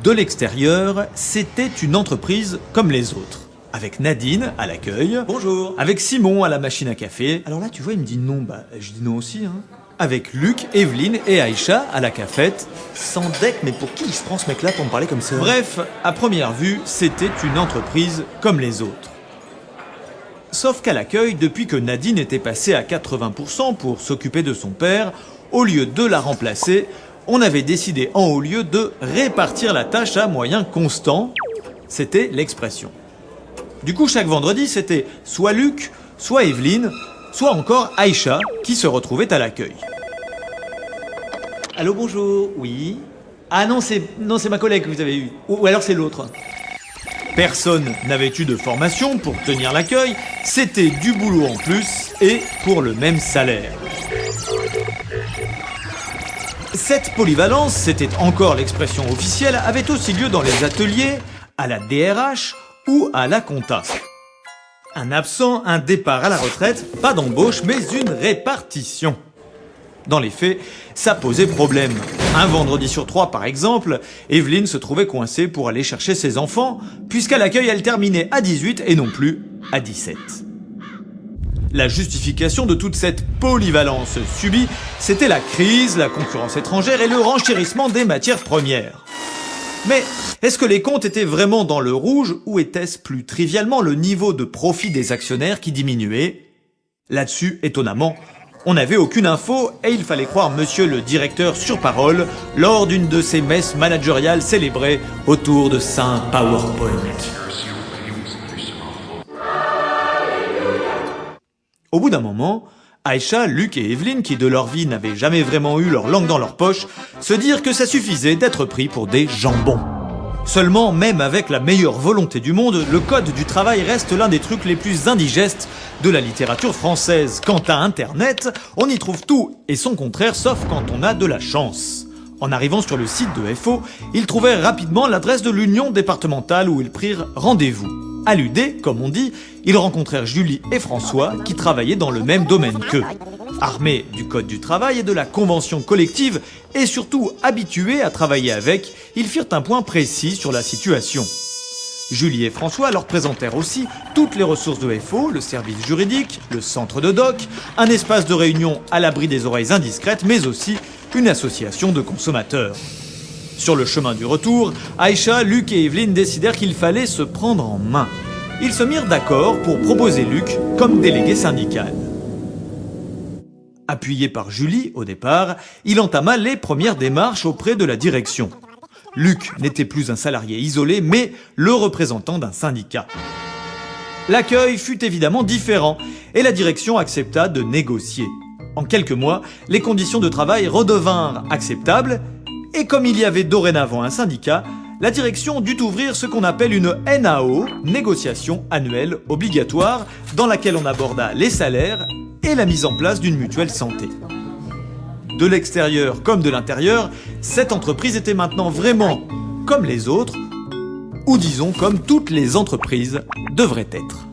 De l'extérieur, c'était une entreprise comme les autres. Avec Nadine à l'accueil. Bonjour. Avec Simon à la machine à café. Alors là, tu vois, il me dit non. Bah, je dis non aussi, hein. Avec Luc, Evelyne et Aïcha à la cafette. Sans deck, mais pour qui il se prend ce mec-là pour me parler comme ça? Bref, à première vue, c'était une entreprise comme les autres. Sauf qu'à l'accueil, depuis que Nadine était passée à 80% pour s'occuper de son père, au lieu de la remplacer, on avait décidé en haut lieu de répartir la tâche à moyens constants. C'était l'expression. Du coup, chaque vendredi, c'était soit Luc, soit Evelyne, soit encore Aïcha qui se retrouvait à l'accueil. Allô, bonjour. Oui. Ah non, c'est ma collègue que vous avez eue. Ou alors c'est l'autre. Personne n'avait eu de formation pour tenir l'accueil, c'était du boulot en plus et pour le même salaire. Cette polyvalence, c'était encore l'expression officielle, avait aussi lieu dans les ateliers, à la DRH ou à la compta. Un absent, un départ à la retraite, pas d'embauche mais une répartition. Dans les faits, ça posait problème. Un vendredi sur 3, par exemple, Evelyne se trouvait coincée pour aller chercher ses enfants, puisqu'à l'accueil, elle terminait à 18 et non plus à 17. La justification de toute cette polyvalence subie, c'était la crise, la concurrence étrangère et le renchérissement des matières premières. Mais est-ce que les comptes étaient vraiment dans le rouge ou était-ce plus trivialement le niveau de profit des actionnaires qui diminuait? Là-dessus, étonnamment, on n'avait aucune info et il fallait croire monsieur le directeur sur parole lors d'une de ces messes managériales célébrées autour de Saint PowerPoint. Au bout d'un moment, Aïcha, Luc et Evelyne, qui de leur vie n'avaient jamais vraiment eu leur langue dans leur poche, se dirent que ça suffisait d'être pris pour des jambons. Seulement, même avec la meilleure volonté du monde, le code du travail reste l'un des trucs les plus indigestes de la littérature française. Quant à Internet, on y trouve tout et son contraire, sauf quand on a de la chance. En arrivant sur le site de FO, ils trouvèrent rapidement l'adresse de l'union départementale où ils prirent rendez-vous. À l'UD, comme on dit, ils rencontrèrent Julie et François qui travaillaient dans le même domaine qu'eux. Armés du code du travail et de la convention collective et surtout habitués à travailler avec, ils firent un point précis sur la situation. Julie et François leur présentèrent aussi toutes les ressources de FO, le service juridique, le centre de doc, un espace de réunion à l'abri des oreilles indiscrètes, mais aussi une association de consommateurs. Sur le chemin du retour, Aïcha, Luc et Evelyne décidèrent qu'il fallait se prendre en main. Ils se mirent d'accord pour proposer Luc comme délégué syndical. Appuyé par Julie au départ, il entama les premières démarches auprès de la direction. Luc n'était plus un salarié isolé, mais le représentant d'un syndicat. L'accueil fut évidemment différent et la direction accepta de négocier. En quelques mois, les conditions de travail redevinrent acceptables et comme il y avait dorénavant un syndicat, la direction dut ouvrir ce qu'on appelle une NAO, négociation annuelle obligatoire, dans laquelle on aborda les salaires et la mise en place d'une mutuelle santé. De l'extérieur comme de l'intérieur, cette entreprise était maintenant vraiment comme les autres, ou disons comme toutes les entreprises devraient être.